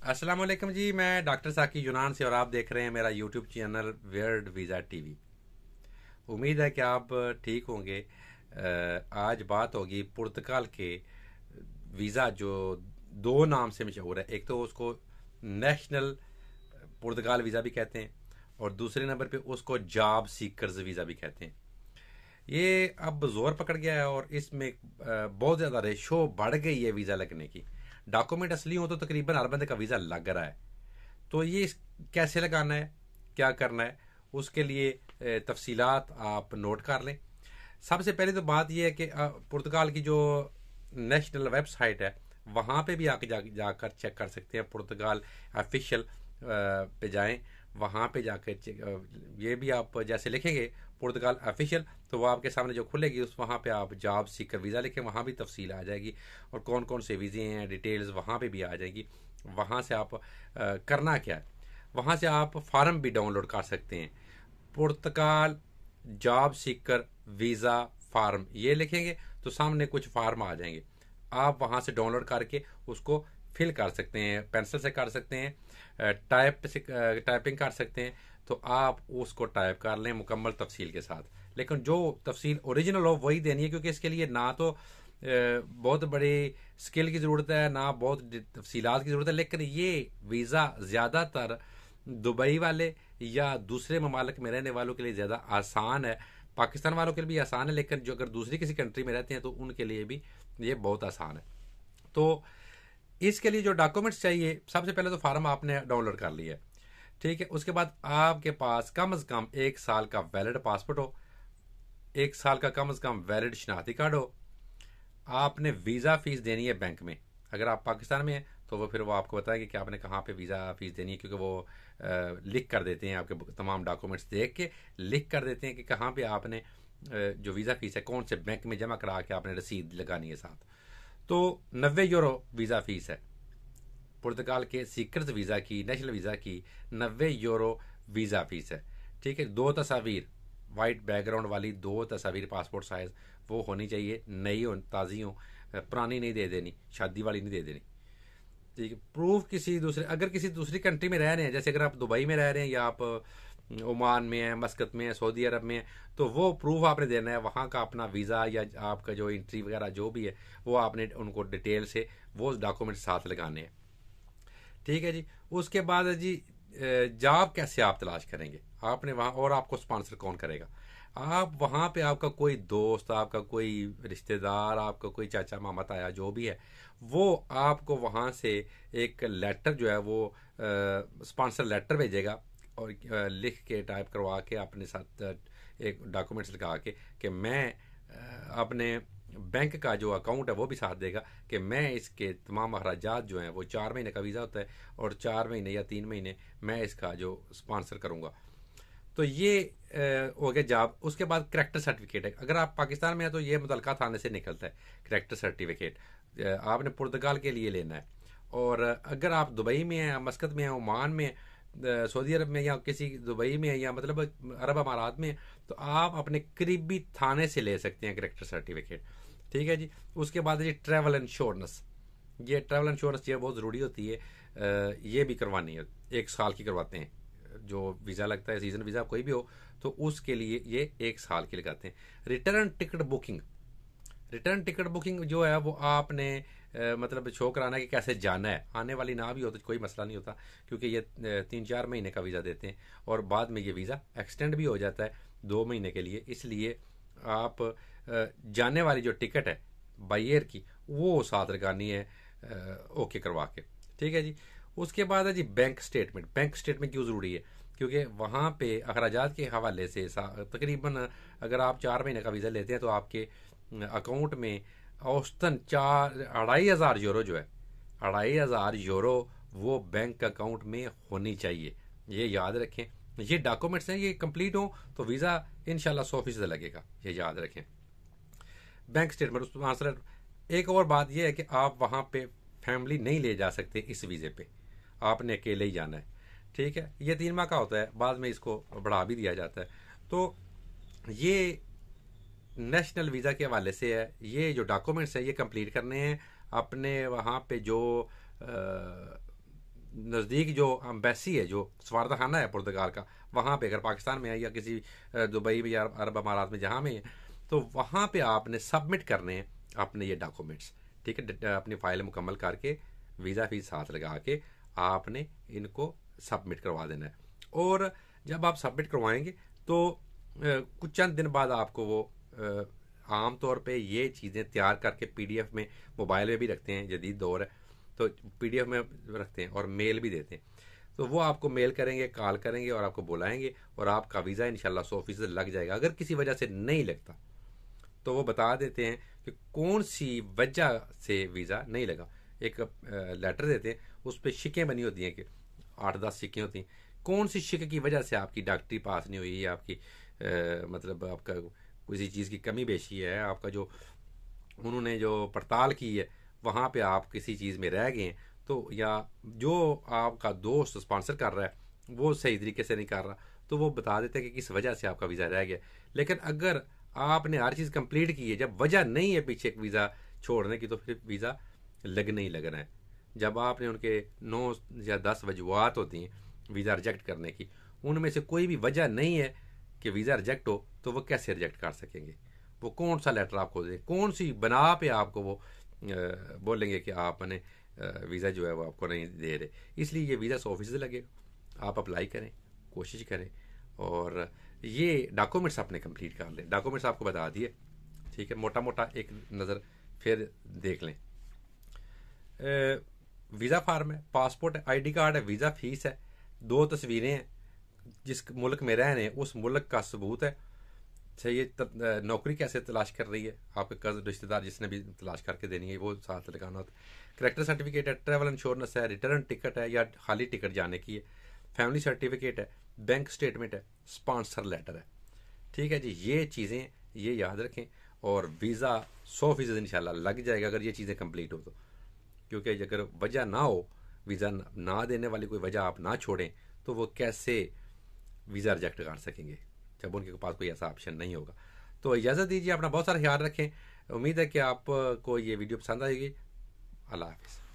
अस्सलाम वालेकुम जी। मैं डॉक्टर साकी यूनान से और आप देख रहे हैं मेरा YouTube channel weird visa TV. उम्मीद है कि आप ठीक होंगे। आज बात होगी पुर्तगाल के वीज़ा जो दो नाम से मशहूर है। एक तो उसको नेशनल पुर्तगाल वीज़ा भी कहते हैं और दूसरे नंबर पे उसको जॉब सीकर्स वीज़ा भी कहते हैं। ये अब जोर पकड़ गया है और इसमें बहुत ज़्यादा रेशो बढ़ गई है वीज़ा लगने की। डॉक्यूमेंट असली हो तो तकरीबन हर बंदे का वीज़ा लग रहा है। तो ये कैसे लगाना है, क्या करना है, उसके लिए तफसीलात आप नोट कर लें। सबसे पहले तो बात यह है कि पुर्तगाल की जो नेशनल वेबसाइट है वहाँ पे भी आके जाकर चेक कर सकते हैं। पुर्तगाल ऑफिशियल पे जाएं, वहाँ पे जाकर ये भी आप जैसे लिखेंगे पुर्तगाल ऑफिशियल तो वो आपके सामने जो खुलेगी उस वहाँ पे आप जॉब सीकर वीज़ा लिखें, वहाँ भी तफसील आ जाएगी और कौन कौन से वीज़े हैं डिटेल्स वहाँ पे भी आ जाएगी। वहाँ से आप करना क्या है, वहाँ से आप फार्म भी डाउनलोड कर सकते हैं। पुर्तगाल जॉब सीकर वीज़ा फार्म ये लिखेंगे तो सामने कुछ फार्म आ जाएंगे। आप वहाँ से डाउनलोड करके उसको फिल कर सकते हैं, पेंसिल से कर सकते हैं, टाइपिंग कर सकते हैं। तो आप उसको टाइप कर लें मुकम्मल तफसील के साथ। लेकिन जो तफसील ओरिजिनल हो वही देनी है, क्योंकि इसके लिए ना तो बहुत बड़ी स्किल की ज़रूरत है ना बहुत तफसीलात की ज़रूरत है। लेकिन ये वीज़ा ज़्यादातर दुबई वाले या दूसरे ममालिक में रहने वालों के लिए ज़्यादा आसान है। पाकिस्तान वालों के लिए भी आसान है, लेकिन जो अगर दूसरी किसी कंट्री में रहते हैं तो उनके लिए भी ये बहुत आसान है। तो इसके लिए जो डॉक्यूमेंट्स चाहिए, सबसे पहले तो फार्म आपने डाउनलोड कर लिया है, ठीक है। उसके बाद आपके पास कम से कम 1 साल का वैलिड पासपोर्ट हो, 1 साल का कम से कम वैलिड शनाख्ती कार्ड हो। आपने वीज़ा फीस देनी है बैंक में। अगर आप पाकिस्तान में हैं तो वो आपको बताएंगे कि आपने कहाँ पे वीज़ा फीस देनी है, क्योंकि वो लिख कर देते हैं, आपके तमाम डॉक्यूमेंट्स देख के लिख कर देते हैं कि कहाँ पे आपने जो वीज़ा फीस है कौन से बैंक में जमा करा के आपने रसीद लगानी है साथ। तो 90 यूरो वीज़ा फीस है पुर्तगाल के सीकर्स वीज़ा की, नेशनल वीज़ा की 90 यूरो वीज़ा फीस है, ठीक है। 2 तस्वीर वाइट बैकग्राउंड वाली 2 तस्वीर पासपोर्ट साइज़ वो होनी चाहिए, नई हो ताज़ी हो, पुरानी नहीं दे देनी, शादी वाली नहीं दे देनी, ठीक है। प्रूफ किसी दूसरे, अगर किसी दूसरी कंट्री में रह रहे हैं, जैसे अगर आप दुबई में रह रहे हैं या आप ओमान में है, मस्कत में है, सऊदी अरब में है, तो वो प्रूफ आपने देना है। वहाँ का अपना वीज़ा या आपका जो एंट्री वगैरह जो भी है वो आपने उनको डिटेल से वो डॉक्यूमेंट साथ लगाने हैं, ठीक है जी। उसके बाद है जी जॉब कैसे आप तलाश करेंगे आपने वहाँ, और आपको स्पॉन्सर कौन करेगा। आप वहाँ पे आपका कोई दोस्त, आपका कोई रिश्तेदार, आपका कोई चाचा मामा ताया जो भी है, वो आपको वहाँ से एक लेटर जो है वो स्पॉन्सर लेटर भेजेगा और लिख के टाइप करवा के अपने साथ एक डॉक्यूमेंट्स लगा के कि मैं अपने बैंक का जो अकाउंट है वो भी साथ देगा कि मैं इसके तमाम अखराजात जो हैं वो 4 महीने का वीज़ा होता है और 4 महीने या 3 महीने मैं इसका जो स्पॉन्सर करूँगा। तो ये हो गया जॉब। उसके बाद करेक्टर सर्टिफिकेट है। अगर आप पाकिस्तान में हैं तो ये मुतलका थाने से निकलता है करेक्टर सर्टिफिकेट, आपने पुर्तगाल के लिए लेना है। और अगर आप दुबई में हैं, मस्कत में हैं, ओमान में, सऊदी अरब में या किसी दुबई में या मतलब अरब अमारात में, तो आप अपने करीबी थाने से ले सकते हैं करेक्टर सर्टिफिकेट, ठीक है जी। उसके बाद जी ट्रैवल इंश्योरेंस, ये ट्रैवल इंश्योरेंस ये बहुत ज़रूरी होती है, ये भी करवानी है। 1 साल की करवाते हैं, जो वीज़ा लगता है सीज़न वीज़ा कोई भी हो तो उसके लिए ये 1 साल की लगाते हैं। Return ticket booking, return ticket booking जो है वो आपने मतलब शो कराना है कि कैसे जाना है। आने वाली ना भी हो तो कोई मसला नहीं होता, क्योंकि ये 3-4 महीने का वीज़ा देते हैं और बाद में ये वीज़ा एक्सटेंड भी हो जाता है 2 महीने के लिए। इसलिए आप जाने वाली जो टिकट है बाई एयर की वो साथ लगानी है, ओके करवा के, ठीक है जी। उसके बाद है जी बैंक स्टेटमेंट। बैंक स्टेटमेंट क्यों ज़रूरी है, क्योंकि वहाँ पे अखराजात के हवाले से तकरीबन अगर आप 4 महीने का वीज़ा लेते हैं तो आपके अकाउंट में औसतन 2,500 यूरो जो है, 2,500 यूरो वो बैंक अकाउंट में होनी चाहिए। ये याद रखें। ये डॉक्यूमेंट्स हैं, ये कंप्लीट हो तो वीज़ा इंशाल्लाह 100% लगेगा, ये याद रखें। बैंक स्टेटमेंट उस आंसर। एक और बात यह है कि आप वहाँ पे फैमिली नहीं ले जा सकते इस वीज़े पे, आपने अकेले ही जाना है, ठीक है। ये 3 माह का होता है, बाद में इसको बढ़ा भी दिया जाता है। तो ये नेशनल वीज़ा के हवाले से है। ये जो डॉक्यूमेंट्स हैं ये कंप्लीट करने हैं। अपने वहाँ पे जो नज़दीक जो एम्बेसी है, जो सफारतखाना है पुर्तगाल का, वहाँ पे अगर पाकिस्तान में है या किसी दुबई में या अरब अमारात में जहाँ में है, तो वहाँ पे आपने सबमिट करने हैं अपने ये डॉक्यूमेंट्स। ठीक है, अपनी फाइल मुकम्मल करके वीज़ा फीस साथ लगा के आपने इनको सबमिट करवा देना है। और जब आप सबमिट करवाएंगे तो कुछ चंद दिन बाद आपको वो आम तौर पे ये चीज़ें तैयार करके पीडीएफ में, मोबाइल में भी रखते हैं, जदीद दौर है तो पीडीएफ में रखते हैं और मेल भी देते हैं। तो वो आपको मेल करेंगे, कॉल करेंगे और आपको बुलाएंगे और आपका वीज़ा इंशाल्लाह 100% लग जाएगा। अगर किसी वजह से नहीं लगता तो वो बता देते हैं कि कौन सी वजह से वीज़ा नहीं लगा। एक लेटर देते हैं, उस पर शिकें बनी होती हैं कि 8-10 शिकें होती हैं, कौन सी शिक की वजह से आपकी डॉक्टरी पास नहीं हुई, आपकी मतलब आपका किसी चीज़ की कमी बेशी है, आपका जो उन्होंने जो पड़ताल की है वहाँ पे आप किसी चीज़ में रह गए हैं, तो या जो आपका दोस्त स्पॉन्सर कर रहा है वो सही तरीके से नहीं कर रहा, तो वो बता देते हैं कि किस वजह से आपका वीज़ा रह गया। लेकिन अगर आपने हर चीज़ कंप्लीट की है, जब वजह नहीं है पीछे वीज़ा छोड़ने की, तो फिर वीज़ा लगना ही लगना है। जब आपने उनके 9 या 10 वजूहत होती हैं वीज़ा रिजेक्ट करने की, उनमें से कोई भी वजह नहीं है कि वीज़ा रिजेक्ट हो, तो वो कैसे रिजेक्ट कर सकेंगे? वो कौन सा लेटर आपको दे, कौन सी बना पे आपको वो बोलेंगे कि आपने वीज़ा जो है वो आपको नहीं दे रहे। इसलिए ये वीज़ा 100% लगेगा। आप अप्लाई करें, कोशिश करें और ये डॉक्यूमेंट्स आपने कंप्लीट कर लें। डॉक्यूमेंट्स आपको बता दिए, ठीक है, मोटा मोटा एक नज़र फिर देख लें। वीज़ा फार्म है, पासपोर्ट है, आईडी कार्ड है, वीज़ा फीस है, 2 तस्वीरें हैं, जिस मुल्क में रह रहे हैं उस मुल्क का सबूत है। ये नौकरी कैसे तलाश कर रही है, आपके कज़न रिश्तेदार जिसने भी तलाश करके देनी है वो साथ लगाना होता है। करेक्टर सर्टिफिकेट है, ट्रैवल इंश्योरेंस है, रिटर्न टिकट है या खाली टिकट जाने की है, फैमिली सर्टिफिकेट है, बैंक स्टेटमेंट है, स्पॉन्सर लेटर है। ठीक है जी, ये चीज़ें ये याद रखें और वीज़ा 100% इंशाल्लाह लग जाएगा अगर ये चीज़ें कंप्लीट हो तो। क्योंकि अगर वजह ना हो, वीज़ा ना देने वाली कोई वजह आप ना छोड़ें, तो वो कैसे वीज़ा रिजेक्ट कर सकेंगे जब उनके पास कोई ऐसा ऑप्शन नहीं होगा। तो इजाज़त दीजिए, अपना बहुत सारा ख्याल रखें। उम्मीद है कि आपको ये वीडियो पसंद आएगी। अल्लाह हाफिज़।